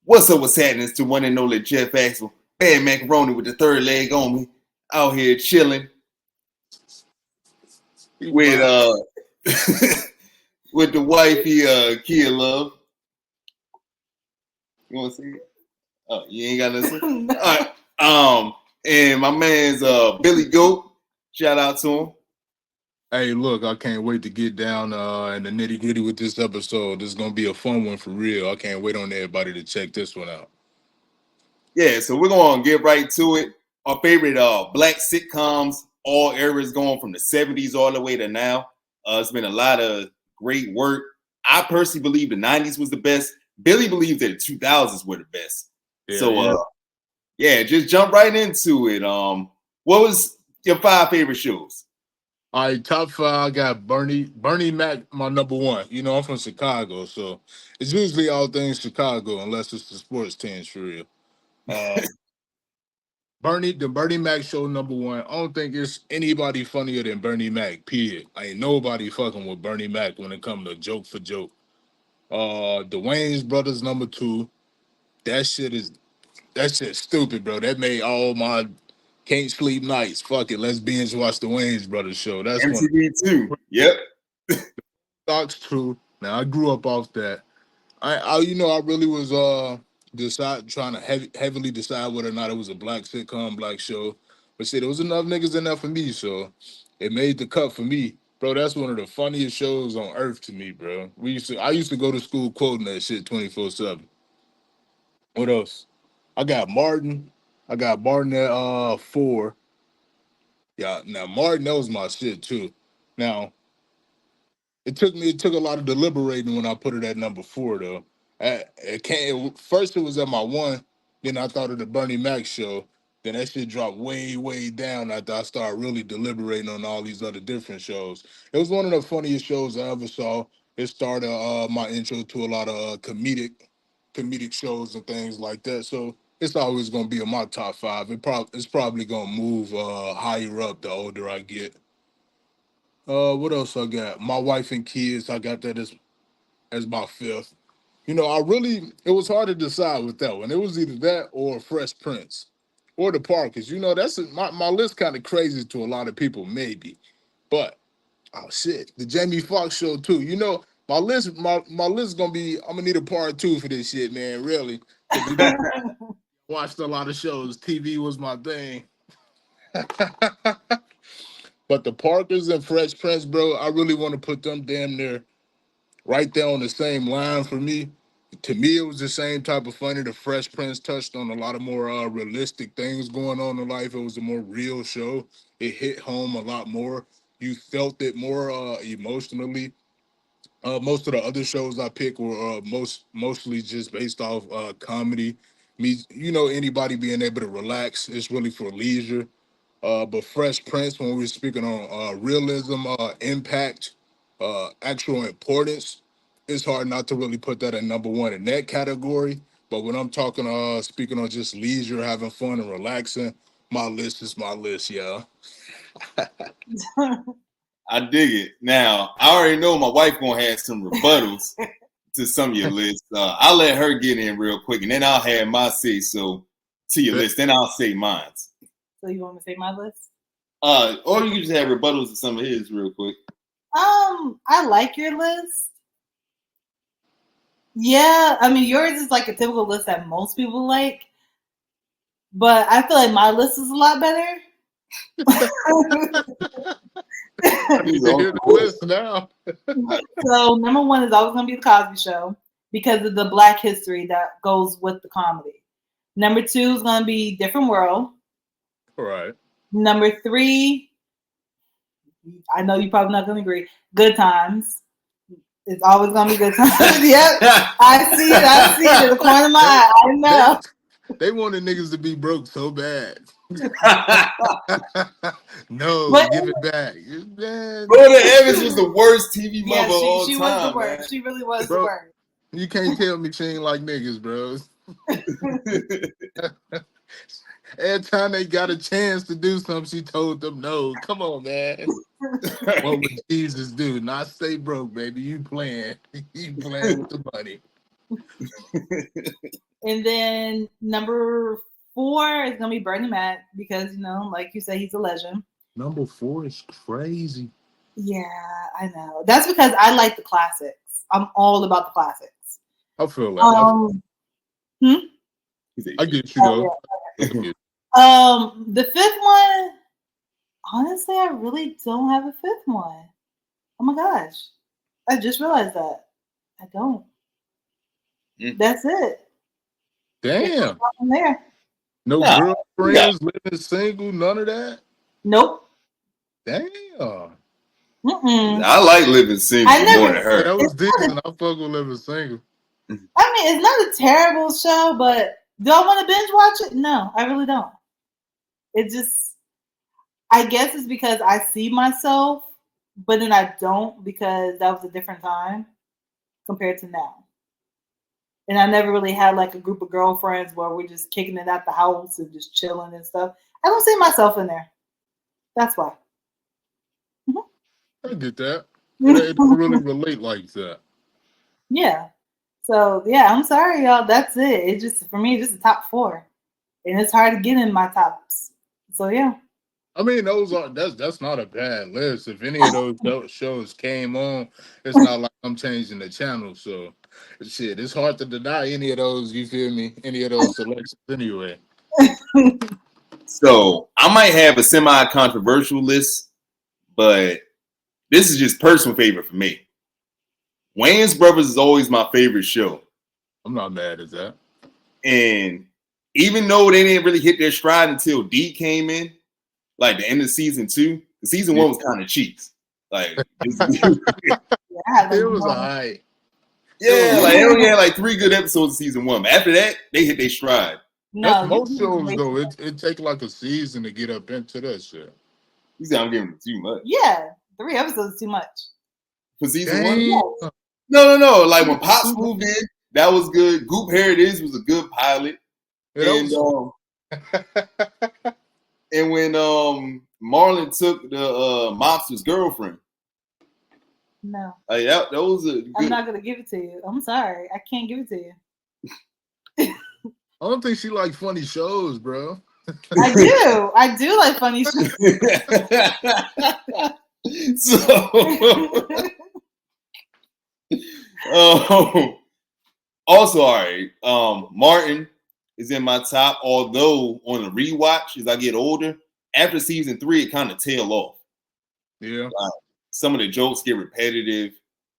What's up? What's happening? It's the one and only Jeff Axel. Bad macaroni with the third leg on me. Out here chilling with with the wifey Kia Love. You want to see it? Oh, you ain't got nothing to say? All right. And my man's BillyGOAT. Shout out to him. Hey, look, I can't wait to get down in the nitty gritty with this episode. This is gonna be a fun one for real. I can't wait on everybody to check this one out. Yeah, so we're gonna get right to it. Our favorite black sitcoms, all eras going from the 70s all the way to now. It's been a lot of great work. I personally believe the 90s was the best. Billy believes that the 2000s were the best. Yeah, just jump right into it. What was your 5 favorite shows? All right, top 5. I got Bernie Mac, my number 1. You know, I'm from Chicago, so it's usually all things Chicago, unless it's the sports teams for real. The Bernie Mac show, number 1. I don't think it's anybody funnier than Bernie Mac. Period. Ain't nobody fucking with Bernie Mac when it comes to joke for joke. The Wayans brothers, number 2. That shit's stupid, bro. That made all my can't sleep nights. Fuck it, let's binge watch the Wayans brothers show. That's MTV too. Yep. That's true. Now I grew up off that. I really was trying to heavily decide whether or not it was a black sitcom, black show. But shit, there was enough niggas in there for me, so it made the cut for me. Bro, that's one of the funniest shows on earth to me, bro. I used to go to school quoting that shit 24/7. What else? I got Martin at 4. Yeah, now Martin, that was my shit too. Now, it took a lot of deliberating when I put it at number 4 though. First it was at my 1, then I thought of the Bernie Mac show. Then that shit dropped way, way down after I started really deliberating on all these other different shows. It was one of the funniest shows I ever saw. It started my intro to a lot of comedic shows and things like that. So it's always gonna be in my top 5. It's probably gonna move higher up the older I get. What else I got? My wife and kids. I got that as my 5th. You know, it was hard to decide with that one. It was either that or Fresh Prince or The Parkers. You know, my list kind of crazy to a lot of people, maybe. But, oh shit, the Jamie Foxx show too. You know, my list gonna be, I'm gonna need a part 2 for this shit, man, really. Watched a lot of shows. TV was my thing. But the Parkers and Fresh Prince, bro, I really want to put them damn near right there on the same line for me. To me, it was the same type of funny. The Fresh Prince touched on a lot of more realistic things going on in life. It was a more real show. It hit home a lot more. You felt it more emotionally. Most of the other shows I picked were mostly just based off comedy. Me, anybody being able to relax is really for leisure. But Fresh Prince, when we were speaking on realism, impact, actual importance, it's hard not to really put that at number 1 in that category. But when I'm speaking on just leisure, having fun and relaxing, my list is my list, yeah. I dig it. Now, I already know my wife gonna have some rebuttals to some of your lists. I'll let her get in real quick, and then I'll have my say so to your list. Then I'll say mine. So you want me to say my list? Or you can just have rebuttals to some of his real quick. I like your list. Yeah, I mean yours is like a typical list that most people like, but I feel like my list is a lot better. I need to hear the list now. So number 1 is always going to be the Cosby Show because of the Black history that goes with the comedy. Number 2 is going to be Different World. All right. Number 3, I know you're probably not going to agree. Good Times. It's always going to be Good Times. Yep. I see it in the corner of my eye. I know. They wanted niggas to be broke so bad. No, give it back. Brother Evans was the worst TV mother of all time. She was the worst. Man. She really was the worst. You can't tell me she ain't like niggas, bro. Every time they got a chance to do something, she told them no. Come on, man. What would Jesus do? Not stay broke, baby. You playing. You playing with the money. And then number 4 is gonna be Bernie Mac because like you said, he's a legend. Number 4 is crazy. Yeah, I know. That's because I like the classics. I'm all about the classics. I feel that. I get you though. The 5th one, honestly, I really don't have a 5th one. Oh my gosh. I just realized that. I don't. That's it. Damn. From there. No girlfriends, living single, none of that? Nope. Damn. I like living single more than her. That was decent. I fuck with living single. I mean, it's not a terrible show, but do I want to binge watch it? No, I really don't. It just, I guess it's because I see myself, but then I don't because that was a different time compared to now. And I never really had like a group of girlfriends where we're just kicking it at the house and just chilling and stuff. I don't see myself in there. That's why. I get that. It don't really relate like that. Yeah. So yeah, I'm sorry, y'all. That's it. It just for me, just the top 4, and it's hard to get in my tops. So yeah. I mean, that's not a bad list. If any of those shows came on, it's not like I'm changing the channel. So shit, it's hard to deny any of those. You feel me? Any of those selections anyway. So I might have a semi-controversial list, but this is just personal favorite for me. Wayans Brothers is always my favorite show. I'm not mad at that. And even though they didn't really hit their stride until D came in, like the end of season 2, the season 1 was kind of cheeks. Like it was alright. Yeah, like they only had like 3 good episodes of season 1. But after that, they hit their stride. That's most shows though. It take like a season to get up into that shit. You said I'm giving them too much. Yeah, 3 episodes is too much. For season 1? No. Like when Pops moved in, that was good. Goop Here It Is was a good pilot. And and when Marlon took the mobster's girlfriend. No. Like that was a good... I'm not gonna give it to you. I'm sorry. I can't give it to you. I don't think she like funny shows, bro. I do like funny shows. Also, all right. Martin is in my top, although on the rewatch as I get older, after season 3, it kind of tail off. Yeah. Some of the jokes get repetitive.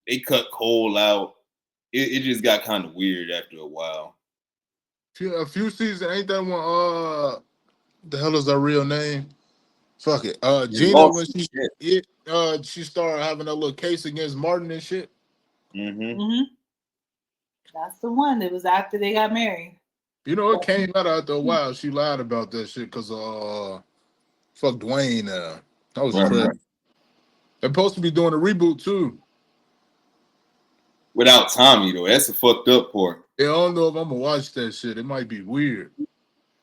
They cut Cole out. It just got kind of weird after a while. A few seasons, ain't that one? The hell is her real name? Fuck it. Gina, when she started having a little case against Martin and shit. That's the one. It was after they got married. You know, it came out after a while. She lied about that shit because fuck Dwayne. That was crazy. Right. They're supposed to be doing a reboot too. Without Tommy though, that's a fucked up part. Yeah, I don't know if I'm gonna watch that shit. It might be weird.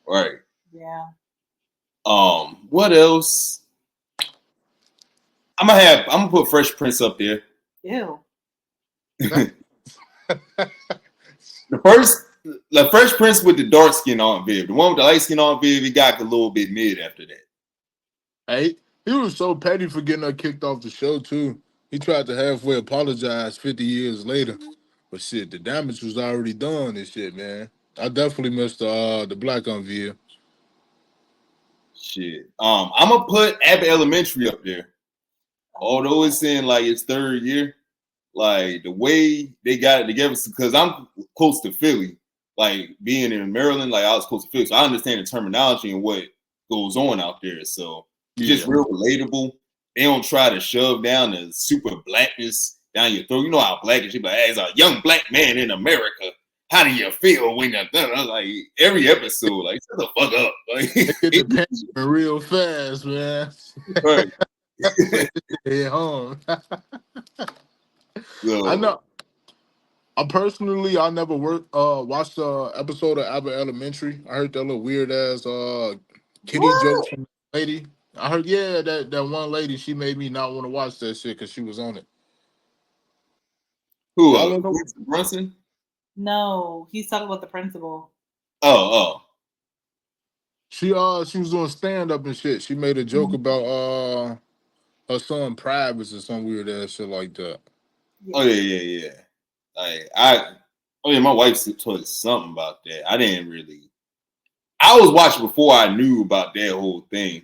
Right. Yeah. What else? I'm gonna put Fresh Prince up there. Ew. The Fresh Prince with the dark skin Aunt Viv. The one with the light skin Aunt Viv, he got a little bit mid after that. Hey, he was so petty for getting her kicked off the show too. He tried to halfway apologize 50 years later. But shit, the damage was already done and shit, man. I definitely missed the black Aunt Viv. Shit. I'm gonna put Abbott Elementary up there. Although it's in like its 3rd year, like the way they got it together, because I'm close to Philly, like being in Maryland, like I was close to Philly, so I understand the terminology and what goes on out there. So it's just real relatable. They don't try to shove down the super blackness down your throat. You know how black is. You like, as a young black man in America, how do you feel when you're like every episode? Like, shut the fuck up. Like, get the pants real fast, man. Right. Head home. So, I know. I never watched the episode of Abbott Elementary. I heard that little weird ass kitty joke from the lady. I heard, that one lady, she made me not want to watch that shit because she was on it. Who? Brunson? No, he's talking about the principal. Oh. She was doing stand up and shit. She made a joke about her son Privates or some weird ass shit like that. Oh yeah. Like my wife told us something about that. I didn't really. I was watching before I knew about that whole thing.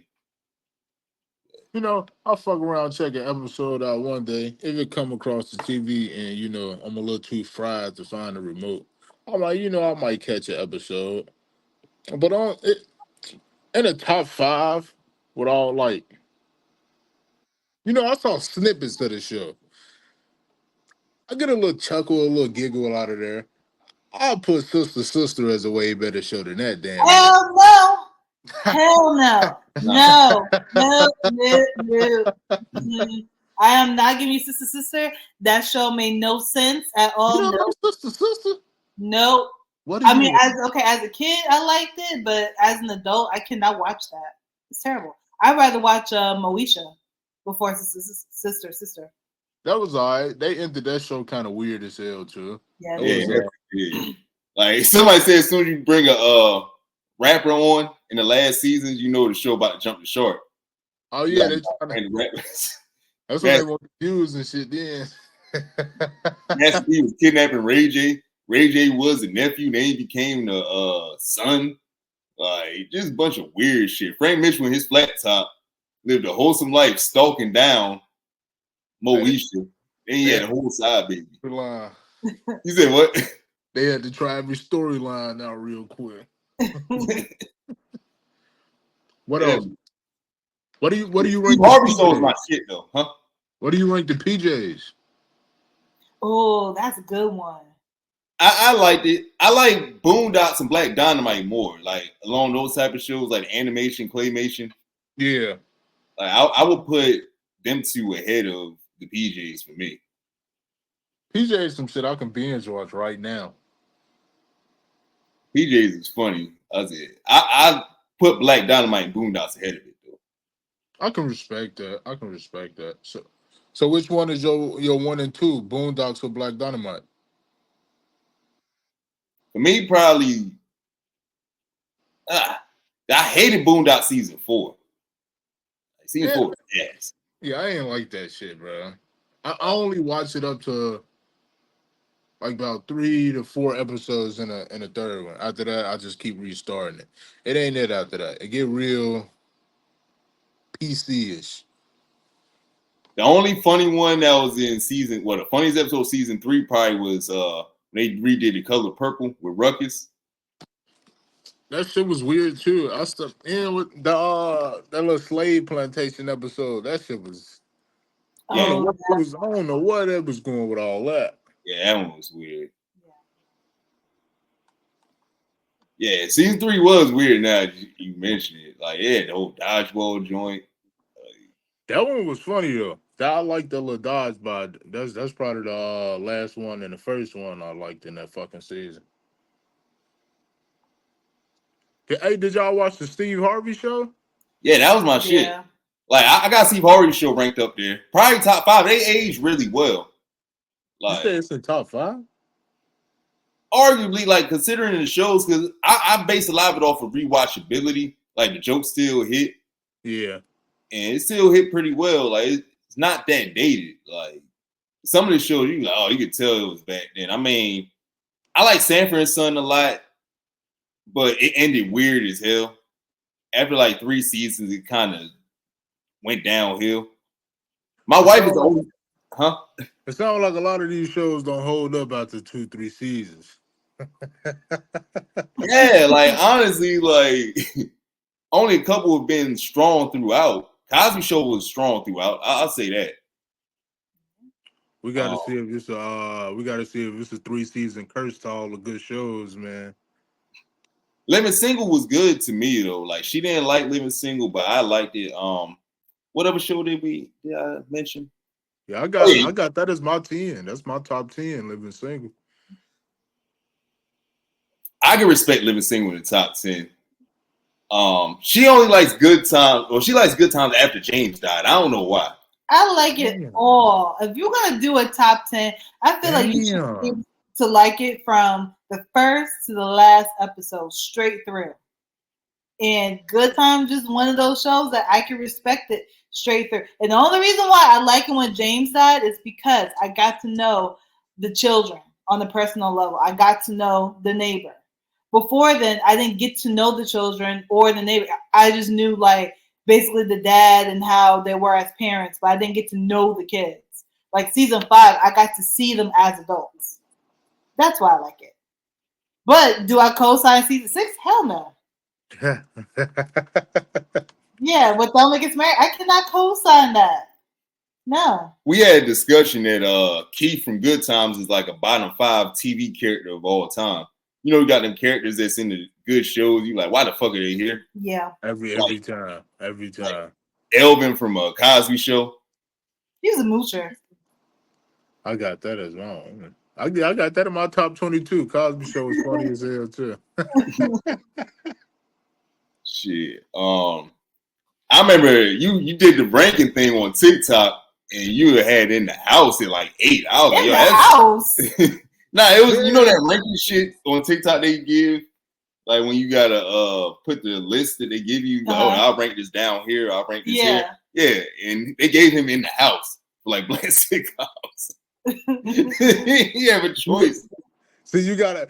You know, I'll fuck around, check an episode out one day. If it come across the TV and, you know, I'm a little too fried to find the remote, I'm like, you know, I might catch an episode. But in the top 5, with all, like, you know, I saw snippets of the show. I get a little chuckle, a little giggle out of there. I'll put Sister as a way better show than that damn thing. Hell no. Hell no. Nah. No. I am not giving you Sister. That show made no sense at all. You don't know Sister? No. What I mean, as a kid, I liked it, but as an adult, I cannot watch that. It's terrible. I'd rather watch Moesha before Sister. That was all right. They ended that show kind of weird as hell, too. Yeah. Like somebody said, as soon as you bring a rapper on in the last season, you know the show about to jump the shark. Oh yeah, that's what they want to use and shit. Then he was kidnapping Ray J. Ray J was the nephew. Then he became the son. Like just a bunch of weird shit. Frank Mitchell in his flat top lived a wholesome life, stalking down Moesha. Then he had a whole side baby. He said what? They had to try every storyline out real quick. What else? What do you rank? Harvey Show's my shit though, huh? What do you rank the PJs? Oh, that's a good one. I liked it. I like Boondocks and Black Dynamite more, like along those type of shows, like animation, claymation. Yeah, like I would put them two ahead of the PJs for me. PJs some shit I can binge watch right now. PJs is funny. I put Black Dynamite and Boondocks ahead of it though. I can respect that. So which one is your 1 and 2, Boondocks or Black Dynamite? For me, probably I hated Boondocks season 4. Season 4 was ass. Yeah, I ain't like that shit, bro. I only watched it up to like about 3 to 4 episodes in a third one. After that, I just keep restarting it. It ain't it after that. It get real PC-ish. The only funny one that was in the funniest episode of season 3 probably was they redid The Color Purple with Ruckus. That shit was weird too. I stuck in with that little slave plantation episode. That shit was. I don't know what it was going with all that. Yeah, that one was weird. Yeah, season 3 was weird. Now you mentioned it, like the whole dodgeball joint. That one was funny though. I liked the little dodgeball. That's probably the last one and the first one I liked in that fucking season. Hey, did y'all watch the Steve Harvey show? Yeah, that was my shit. Like I got Steve Harvey show ranked up there, probably top 5. They aged really well. Like, you say it's in top 5? Arguably, like considering the shows, because I base a lot of it off of rewatchability. Like the jokes still hit. Yeah. And it still hit pretty well. Like it's not that dated. Like some of the shows, you could tell it was back then. I mean, I like Sanford and Son a lot, but it ended weird as hell. After like 3 seasons, it kind of went downhill. My wife is the only, huh? It sounds like a lot of these shows don't hold up after 2-3 seasons. Yeah, like honestly, like only a couple have been strong throughout. Cosby Show was strong throughout. I'll say that. We got to see if it's a 3-season curse to all the good shows, man. Living Single was good to me though. Like she didn't like Living Single, but I liked it. What other show did I mention? Yeah, I got that as my 10. That's my top 10, Living Single. I can respect Living Single in the top 10. She only likes Good Times, or she likes Good Times after James died. I don't know why. I like it all. If you're gonna do a top 10, I feel like you should give to like it from the first to the last episode, straight through. And Good Times is one of those shows that I can respect it straight through. And the only reason why I like it when James died is because I got to know the children on the personal level. I got to know the neighbor. Before then, I didn't get to know the children or the neighbor. I just knew like basically the dad and how they were as parents, but I didn't get to know the kids. Like season 5, I got to see them as adults. That's why I like it. But do I co-sign season 6? Hell no. Yeah, when Thelma gets married, I cannot co-sign that. No. We had a discussion that Keith from Good Times is like a bottom 5 TV character of all time. You know, you got them characters that's in the good shows. You like, why the fuck are they here? Yeah. Every time. Like Elvin from a Cosby Show. He was a moocher. I got that as well. I got that in my top 22. Cosby Show was funny as hell too. Shit. I remember you did the ranking thing on TikTok and you had in the house at like 8. I was like, yo, house. Nah, it was you know that ranking shit on TikTok they give, like when you gotta put the list that they give you. Like, oh, I'll rank this down here. I'll rank this here. Yeah, and they gave him in the house for like black sitcoms. He have a choice. See, you gotta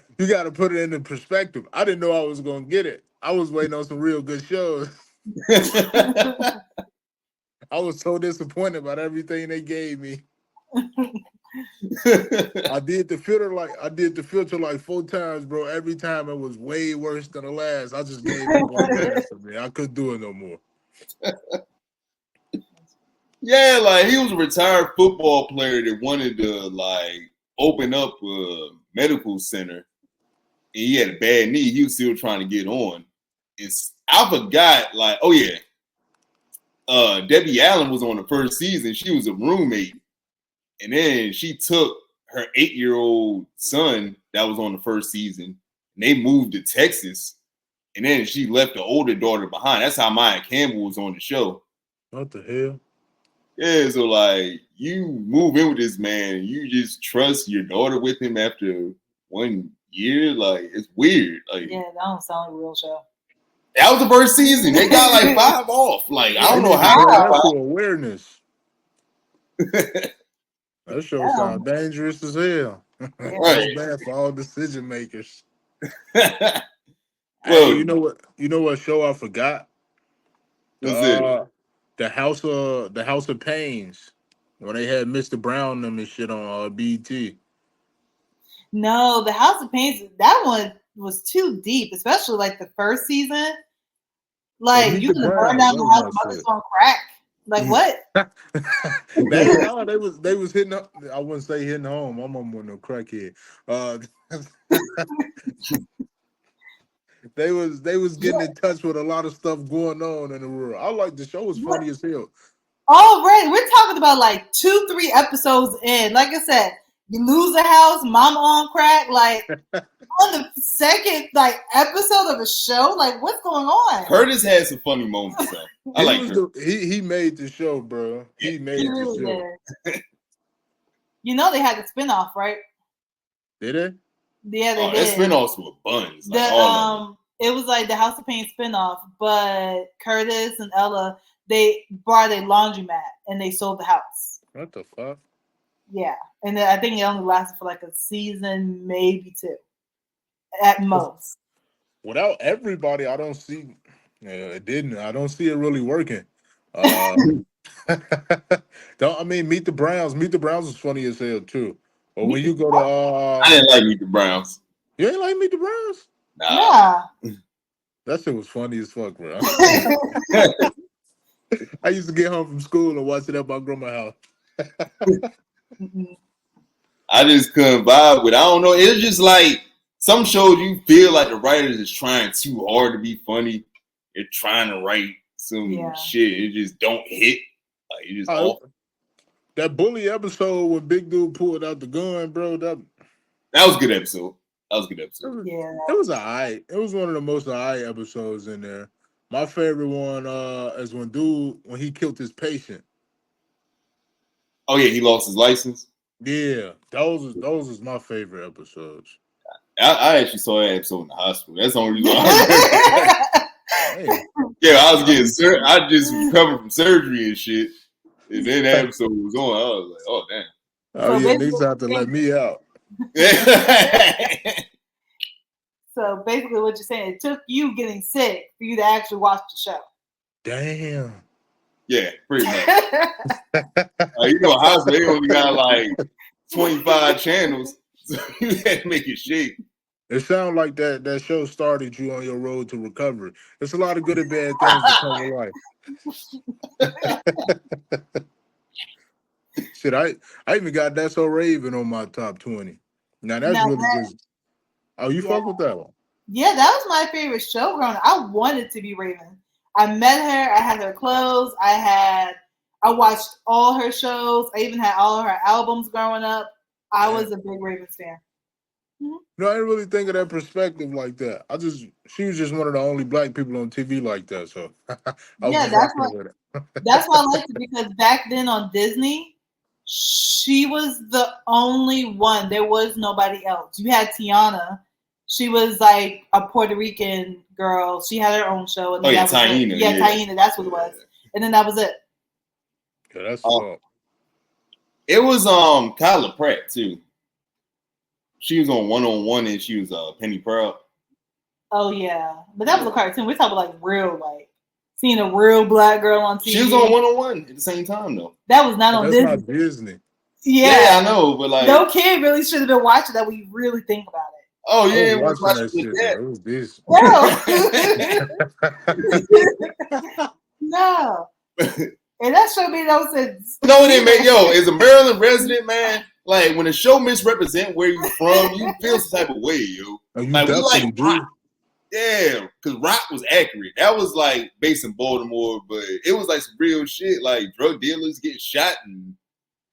put it into perspective. I didn't know I was gonna get it. I was waiting on some real good shows. I was so disappointed about everything they gave me. I did the filter like 4 times, bro. Every time it was way worse than the last. I just gave it one answer, man. I couldn't do it no more. Yeah, like he was a retired football player that wanted to like open up a medical center, and he had a bad knee. He was still trying to get on. I forgot, like, oh yeah, Debbie Allen was on the first season. She was a roommate, and then she took her 8-year-old son that was on the first season, and they moved to Texas, and then she left the older daughter behind. That's how Maya Campbell was on the show. What the hell? Yeah, so like you move in with this man, you just trust your daughter with him after 1 year. Like it's weird. Like yeah, that don't sound like a real show. That was the first season. They got like 5 off. Like I don't know how. That's for awareness. That show sounds dangerous as hell. Right. Bad for all decision makers. Well, hey, you know what show I forgot? The House of Pains, when they had Mr. Brown and shit on BET. No, the House of Pains, that one was too deep, especially like the first season. Like you can burn down the house, mother's on crack. Like what? They was hitting up. I wouldn't say hitting home. My mom wasn't no crackhead. They was getting in touch with a lot of stuff going on in the world. I like the show was funny as hell. Oh, right. We're talking about like 2-3 episodes in. Like I said, you lose a house, mama on crack. Like on the second like episode of a show, like what's going on? Curtis had some funny moments though. I like he made the show, bro. He made the show. You know they had a spinoff, right? Did it? Yeah, they did. That spinoffs were buns. Like, it was like the House of Pain spinoff, but Curtis and Ella, they brought a laundromat and they sold the house. What the fuck? Yeah, and then I think it only lasted for like a season, maybe 2, at most. Without everybody, I don't see. It didn't. I don't see it really working. Meet the Browns. Meet the Browns was funny as hell too. But when you go to, I didn't like Meet the Browns. You ain't like Meet the Browns? Nah. That shit was funny as fuck, bro. I used to get home from school and watch it at my grandma's house. I just couldn't vibe with it. I don't know. It's just like some shows you feel like the writers is trying too hard to be funny. They're trying to write some shit. It just don't hit. Like it just off. That bully episode when Big Dude pulled out the gun, bro. That was a good episode. Yeah. It was alright. It was one of the most alright episodes in there. My favorite one is when he killed his patient. Oh yeah, he lost his license. Yeah, those is my favorite episodes. I actually saw that episode in the hospital. That's the only reason why I Hey, yeah, I was I getting be, I just recovered from surgery and shit. And then that episode was on. I was like, oh damn. oh So yeah, niggas have to basically, let me out. so basically, what you're saying, it took you getting sick for you to actually watch the show. Damn. Yeah, pretty much. You know, hospital they only got like 25 channels, so you had to make it shake. It sounds like that show started you on your road to recovery. There's a lot of good and bad things that come with life. Shit, I even got That's So Raven on my top 20. Now that's Now really that, just you yeah, fuck with that one. yeah, that was my favorite show growing up. I wanted to be Raven. I met her. I had her clothes. I watched all her shows. I even had all of her albums growing up. I Damn. was a big Ravens fan. Mhm. No, I didn't really think of that perspective like that. She was just one of the only black people on TV like that, so I was Yeah, just rocking with it. that's why I liked it because back then on Disney, she was the only one. There was nobody else. You had Tiana. She was like a Puerto Rican girl. She had her own show, and Oh then yeah, that was it. Taina, Yeah, yeah. Taina. That's what it was. And then that was it. Yeah, that's Uh, fuck. it was Kyla Pratt too. She was on and she was Penny Proud. Oh yeah, but that was a cartoon. We're talking like real, like seeing a real black girl on TV. She was on at the same time though. That was not But on that's Disney. not Disney. Yeah, I know, but like, no kid really should have been watching that when you really think about it. oh I was yeah, was watching watching that with shit though. It was Disney. No, no. And that show made no sense. No, it didn't make as a Maryland resident, man. Like when a show misrepresent where you from, you feel some type of way, yo. Oh, you Like we like definitely Rock, do. yeah, because Rock was accurate. That was like based in Baltimore, but it was like some real shit, like drug dealers getting shot and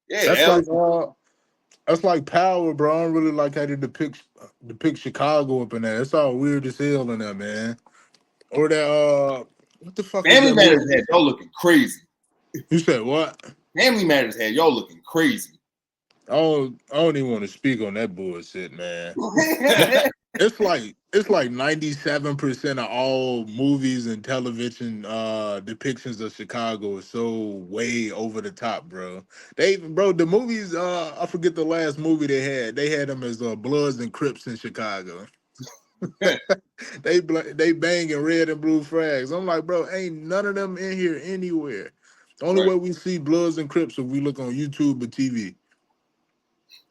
That's that like was, that's like Power, bro. I don't really like how they depict Chicago up in there. It's all weird as hell in there, man. Or that what the fuck is Family that Matters movie? had y'all looking crazy. You said what? Family Matters had y'all looking crazy. I don't even want to speak on that bullshit, man. It's like 97% of all movies and television depictions of Chicago is so way over the top, bro. The movies I forget the last movie they had. They had them as Bloods and Crips in Chicago. They banging red and blue flags. I'm like, bro, ain't none of them in here anywhere. The only Right. way we see Bloods and Crips if we look on YouTube or TV.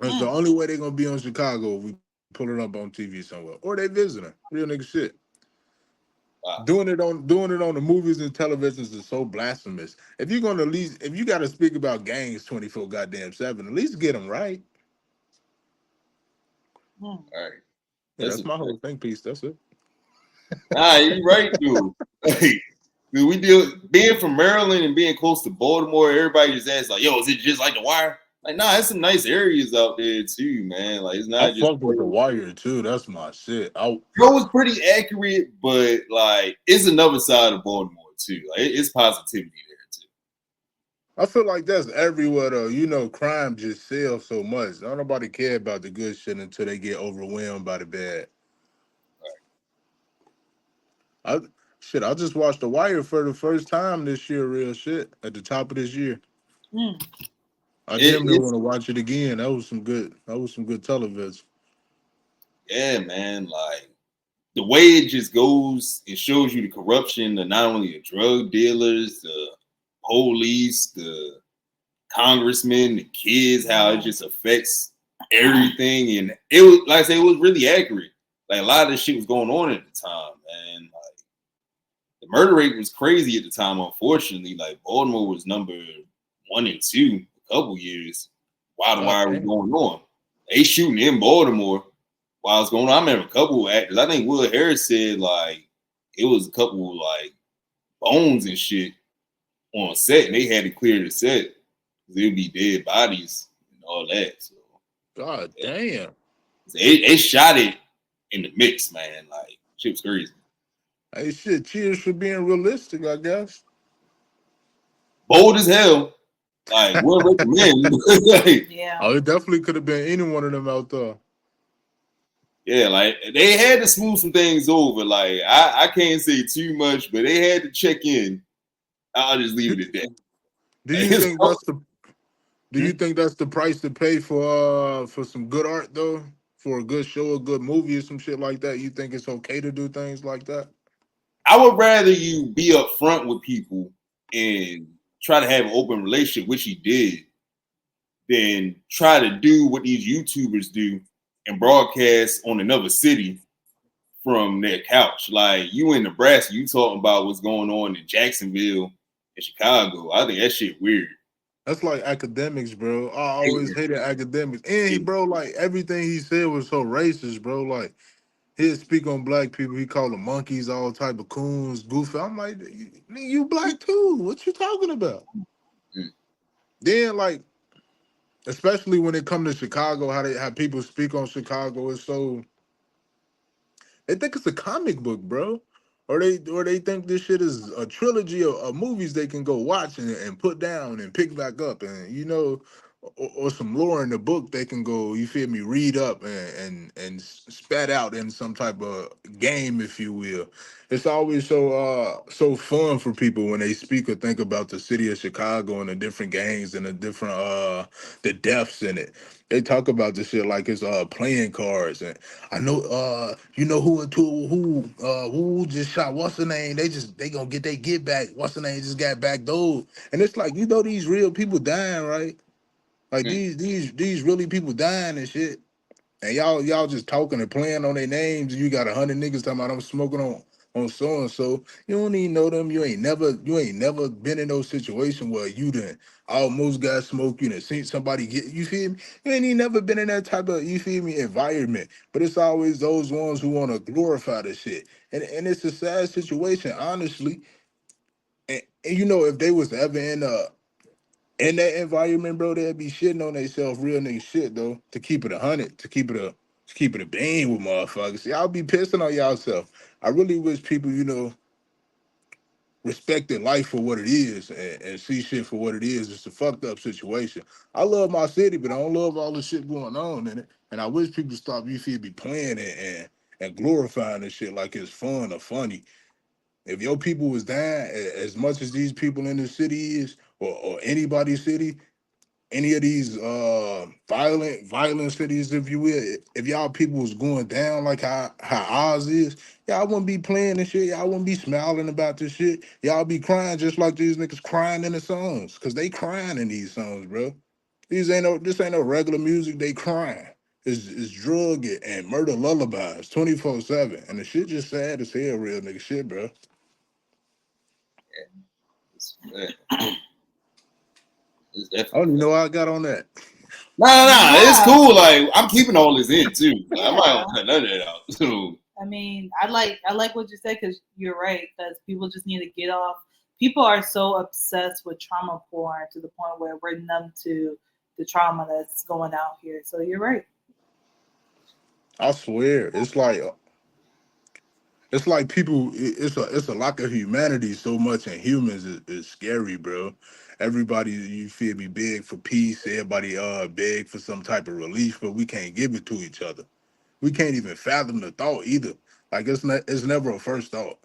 That's the Mm. only way they're gonna be on Chicago if we pull it up on TV somewhere. Or they visiting. Real nigga shit. Wow. Doing it on the movies and televisions is so blasphemous. If you're gonna if you gotta speak about gangs 24 goddamn 7, at least get them right. Mm. All right. Yeah, that's my whole think piece. That's it. Nah, you right, dude. Like, dude, we deal being from Maryland and being close to Baltimore. Everybody just asks like, "Yo, is it just like The Wire?" Like, nah, it's some nice areas out there too, man. Like, it's I not just. fuck with The Wire too. That's my shit. It was pretty accurate, but like, it's another side of Baltimore too. Like, it's positivity there too. I feel like that's everywhere though. You know, crime just sells so much. Don't nobody care about the good shit until they get overwhelmed by the bad. I I just watched The Wire for the first time this year, real shit, at the top of this year. Mm. I damn near It's want to watch it again. That was some good television. yeah, man. Like the way it just goes, it shows you the corruption of not only the drug dealers, the police, the congressmen, the kids, how it just affects everything. And it was like I say, it was really accurate. Like a lot of this shit was going on at the time, and like the murder rate was crazy at the time. Unfortunately, like Baltimore was number 1 and 2 a couple years while the God wire was damn. going on. They shooting in Baltimore while it's going on. I remember a couple of actors. I think Will Harris said like it was a couple of, like bones and shit on set, and they had to clear the set. There'd be dead bodies and all that. So God damn. they shot it in the mix, man. Like shit was crazy. Hey, shit, cheers for being realistic, I guess. Bold as hell. Like, what recommend? Like, Yeah. Oh, it definitely could have been any one of them out there. yeah, like they had to smooth some things over. Like, I can't say too much, but they had to check in. I'll just leave it at that. Do Like, you think that's the Do you Hmm? think that's the price to pay for some good art though? For a good show, a good movie, or some shit like that? You think it's okay to do things like that? I would rather you be upfront with people and try to have an open relationship, which he did, than try to do what these YouTubers do and broadcast on another city from their couch. Like, you in Nebraska, you talking about what's going on in Jacksonville and Chicago. I think that shit weird. That's like academics, bro. I always It- hated academics. And he, it- bro, like everything he said was so racist, bro. Like he'd speak on black people, he call them monkeys, all type of coons, goofy. I'm like, you black too. What you talking about? mm, Then like, especially when it come to Chicago, how people speak on Chicago is so they think it's a comic book, bro. Or they think this shit is a trilogy of movies they can go watch and put down and pick back up and or some lore in the book they can go, you feel me, read up and spat out in some type of game, if you will. It's always so fun for people when they speak or think about the city of Chicago and the different gangs and the different the deaths in it. They talk about this shit like it's playing cards. And I know you know who just shot what's the name? They gonna get they get back. What's the name just got back though. And it's like, these real people dying, right? Like mm. these really people dying and shit. And y'all just talking and playing on their names. And you got 100 niggas talking about I'm smoking on so and so. You don't even know them. You ain't never been in those situations where you done almost got smoked. You done seen somebody get, you feel me? You ain't even never been in that type of, you feel me, environment. But it's always those ones who want to glorify the shit. And it's a sad situation, honestly. And if they was ever in that environment, bro, they'd be shitting on themselves, real nigga shit though. To keep it 100, to keep it a bean with motherfuckers. Y'all be pissing on y'all self. I really wish people, respected life for what it is and see shit for what it is. It's a fucked up situation. I love my city, but I don't love all the shit going on in it. And I wish people stop, you feel, be playing it and glorifying this shit like it's fun or funny. If your people was dying as much as these people in the city is, or anybody's city, any of these violent cities, if you will, if y'all people was going down like how ours is, y'all wouldn't be playing this shit. Y'all wouldn't be smiling about this shit. Y'all be crying just like these niggas crying in the songs, cause they crying in these songs, bro. This ain't no regular music. They crying. It's drug and murder lullabies 24/7, and the shit just sad as hell, real nigga shit, bro. It's I don't definitely. even know how I got on that. Nah. It's Yeah. cool. Like, I'm keeping all this in too. Like, I'm not Yeah. gonna cut none of that out. So, I mean, I like what you said because you're right. Because people just need to get off. People are so obsessed with trauma porn to the point where we're numb to the trauma that's going out here. So you're right. I swear, it's like people. It's a lack of humanity so much in humans is scary, bro. Everybody, you feel me, beg for peace. Everybody beg for some type of relief, but we can't give it to each other. We can't even fathom the thought either. Like it's never a first thought.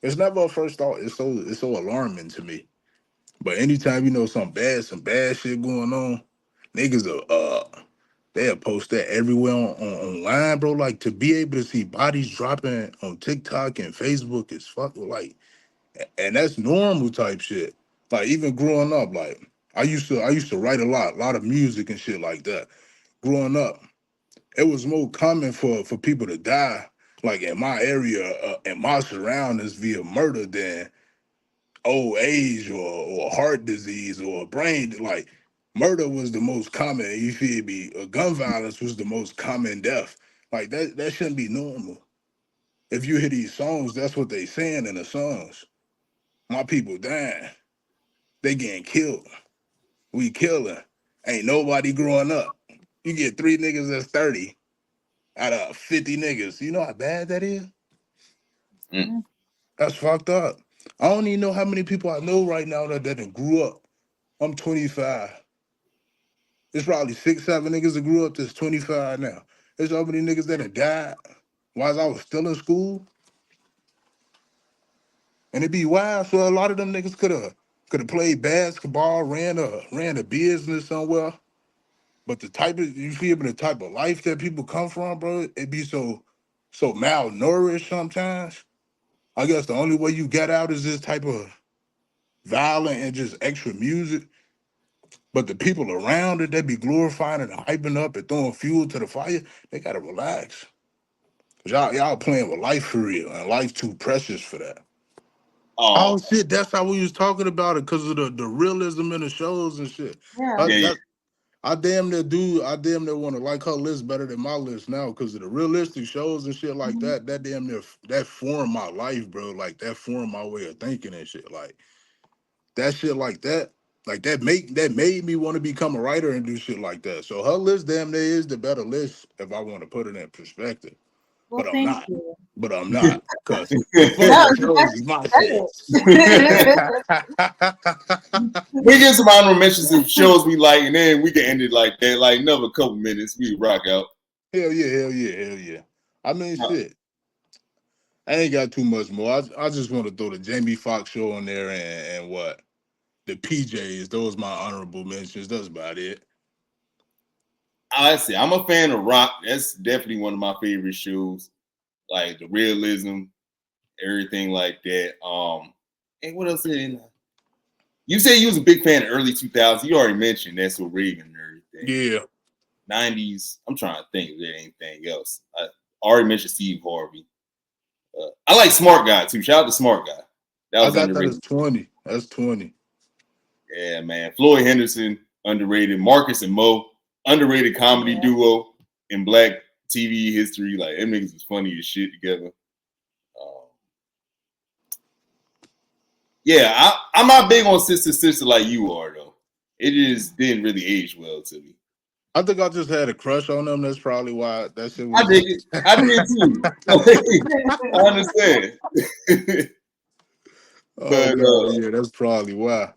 It's never a first thought. It's so alarming to me. But anytime some bad shit going on, niggas they'll post that everywhere online, bro. Like to be able to see bodies dropping on TikTok and Facebook is fucking like, and that's normal type shit. Like even growing up, like I used to write a lot of music and shit like that. Growing up, it was more common for people to die, like in my area, in my surroundings via murder than old age or heart disease or brain. Like murder was the most common, you feel me? Gun violence was the most common death. Like that shouldn't be normal. If you hear these songs, that's what they saying in the songs. My people dying, they getting killed, we killing, ain't nobody growing up. You get 3 niggas that's 30 out of 50 niggas. You know how bad that is? mm. That's fucked up. I don't even know how many people I know right now that done grew up. I'm 25. There's probably 6, 7 niggas that grew up that's 25 now. There's so many niggas that have died while I was still in school. And it'd be wild. So a lot of them niggas could have played basketball, ran a business somewhere. But the type of you feel me, the type of life that people come from, bro, it be so malnourished sometimes. I guess the only way you get out is this type of violent and just extra music. But the people around it, they be glorifying and hyping up and throwing fuel to the fire. They gotta relax. Cause y'all playing with life for real, and life too precious for that. Oh Oh, shit, that's how we was talking about it because of the realism in the shows and shit. Yeah. I, yeah, yeah. that, I damn near want to like her list better than my list now because of the realistic shows and shit like Mhm. that. That damn near that formed my life, bro. Like that formed my way of thinking and shit. Like that shit like that made me want to become a writer and do shit like that. So her list damn near is the better list if I want to put it in perspective. But Well, I'm thank not. you. But I'm not because the No, funny you shows is my shit. said We get some honorable mentions of shows we like, and then we can end it like that. Like another couple minutes, we rock out. Hell yeah, hell yeah, hell yeah. I mean, shit. I ain't got too much more. I just want to throw the Jamie Foxx show on there and what the PJs. Those my honorable mentions. That's about it. I see. I'm a fan of rock. That's definitely one of my favorite shows. Like the realism, everything like that. And what else? You said you was a big fan of early 2000s. You already mentioned that's with Reagan and everything. Yeah. 90s. I'm trying to think if there's anything else. I already mentioned Steve Harvey. I like Smart Guy too. Shout out to Smart Guy. That I was got that underrated. as 20. That's 20. Yeah, man. Floyd Henderson, underrated. Marcus and Mo, underrated comedy duo in Black TV history. Like, them niggas was funny as shit together. Yeah, I'm not big on Sister Sister like you are, though. It just didn't really age well to me. I think I just had a crush on them. That's probably why that shit I was. dig it. I did too. I understand. Oh But god, yeah, that's probably why.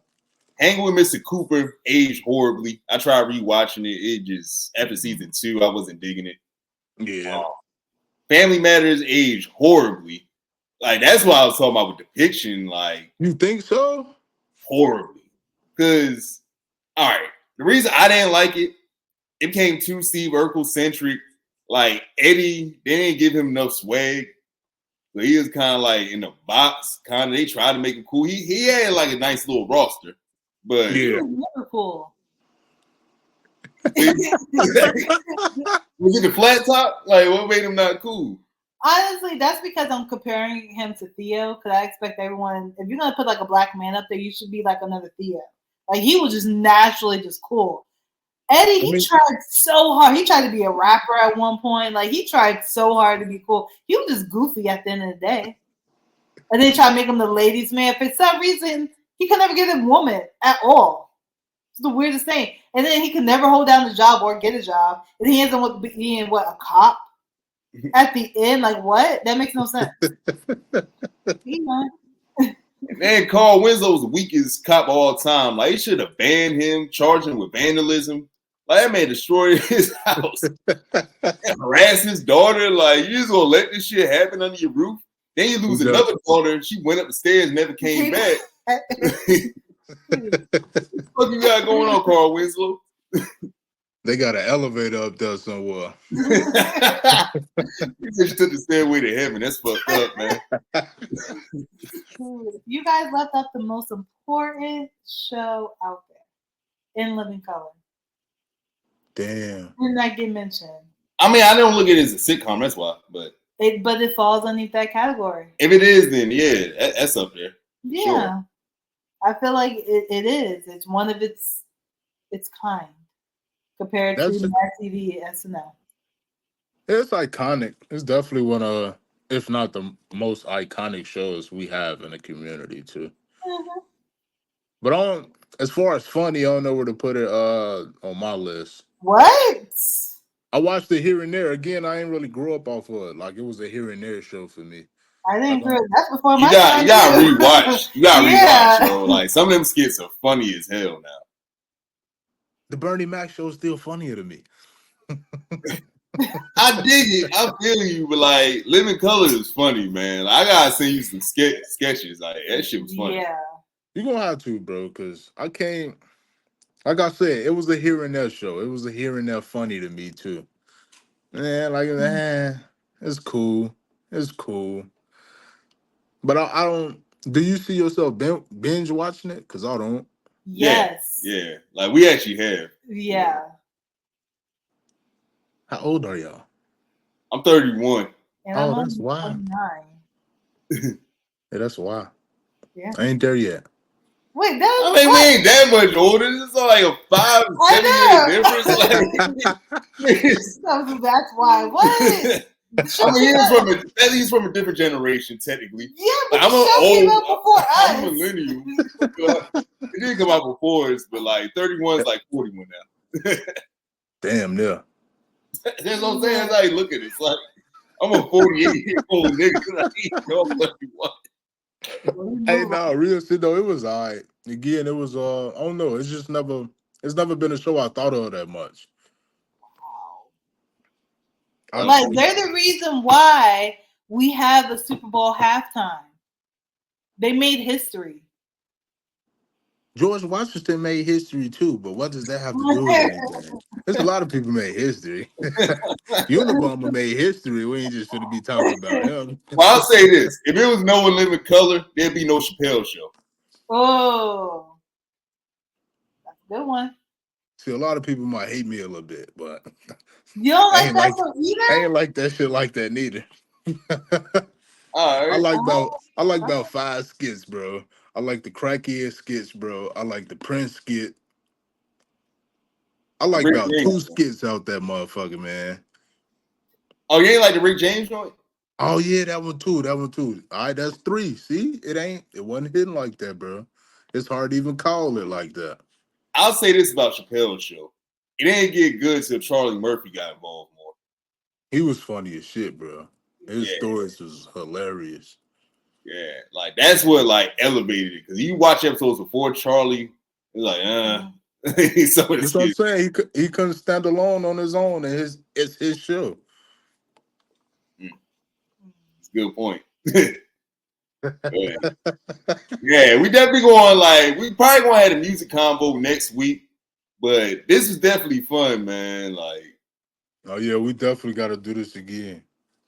Hanging with Mr. Cooper aged horribly. I tried rewatching it. It just, after season 2, I wasn't digging it. Yeah. Family Matters aged horribly. Like, that's what I was talking about with depiction. Like, You think so? horribly. Because, all right, the reason I didn't like it, it became too Steve Urkel centric. Like, Eddie, they didn't give him enough swag. So he was kind of like in the box. Kind of, they tried to make him cool. He had like a nice little roster. But Yeah. Liverpool. was it the flat top? Like, what made him not cool? Honestly, that's because I'm comparing him to Theo. Because I expect everyone, if you're gonna put like a black man up there, you should be like another Theo. Like he was just naturally just cool. Eddie, he tried so hard. He tried to be a rapper at one point. Like he tried so hard to be cool. He was just goofy at the end of the day. And then try to make him the ladies' man. For some reason, he could never get a woman at all. It's the weirdest thing. And then he could never hold down the job or get a job. And he ends up being what, a cop at the end. Like what? That makes no sense. Man, Carl Winslow was the weakest cop of all time. Like, he should have banned him, charged him with vandalism. Like, that man destroyed his house and harassed his daughter. Like, you just gonna let this shit happen under your roof? Then you lose another daughter. She went up the stairs, never came back. What the fuck you got going on, Carl Winslow? They got an elevator up there somewhere. He said she took the stairway to heaven. That's fucked up, man. You guys left out the most important show out there in living color. Damn. Didn't that get mentioned? I mean, I don't look at it as a sitcom. That's why, but it falls underneath that category. If it is, then yeah, that's up there. Yeah, sure. I feel like it is. It's one of its kind compared to Mad TV SNL. It's iconic. It's definitely one of, if not the most iconic shows we have in the community too. Mm-hmm. But as far as funny, I don't know where to put it on my list. What? I watched it here and there. Again, I ain't really grew up off of it. Like, it was a here and there show for me. I didn't grow up. That's before my time. You gotta rewatch. You gotta rewatch, bro. Like, some of them skits are funny as hell now. The Bernie Mac show is still funnier to me. I dig it. I feel you, but like Living Color is funny, man. I gotta send you some sketches. Like that shit was funny. Yeah. You're gonna have to, bro, because I can't. Like I said, it was a here and there show. It was a here and there funny to me too. Man, like it's cool. It's cool. But I don't. Do you see yourself binge watching it? Because I don't. Yes. Yeah. Like we actually have. Yeah. How old are y'all? I'm 31. And Oh, I'm that's why. 29. Yeah, that's why. Yeah. I ain't there yet. Wait, that's I mean, we ain't that much older. This is like a 5-7 year difference. Like, that's why. What? I mean, he's from a different generation, technically. Yeah, but I'm the show came out before us. I'm a millennial. It didn't come out before us, but like 31 is like 41 now. Damn, yeah. That's what I'm saying. That's how you look at it. It's like I'm a 48-year-old nigga. Like, Hey, no, real shit though. It was all right. Again, it was I don't know. It's never been a show I thought of that much. Like they're the reason why we have the Super Bowl halftime. They made history. George Washington made history too, but what does that have to do with anything? There's a lot of people made history. Unabomber made history. We ain't just gonna be talking about him. Well, I'll say this: if it was no one living color, there'd be no Chappelle show. Oh, that's a good one. See, a lot of people might hate me a little bit, but you don't like that one either. I ain't like that shit like that neither. All right. I like about 5 skits, bro. I like the crackhead skits, bro. I like the Prince skit. I like about 2 skits out that motherfucker, man. Oh, you ain't like the Rick James joint? Oh yeah, that one too. All right, that's 3. See, it wasn't hidden like that, bro. It's hard to even call it like that. I'll say this about Chappelle's show: it didn't get good till Charlie Murphy got involved more. He was funny as shit, bro. His stories was hilarious. Yeah, like that's what like elevated it. Because you watch episodes before Charlie, it's like, That's what I'm saying. He couldn't stand alone on his own, and it's his show. It's a good point. Yeah, we definitely going like we probably gonna have a music combo next week, but this was definitely fun, man. Like, oh yeah, we definitely got to do this again.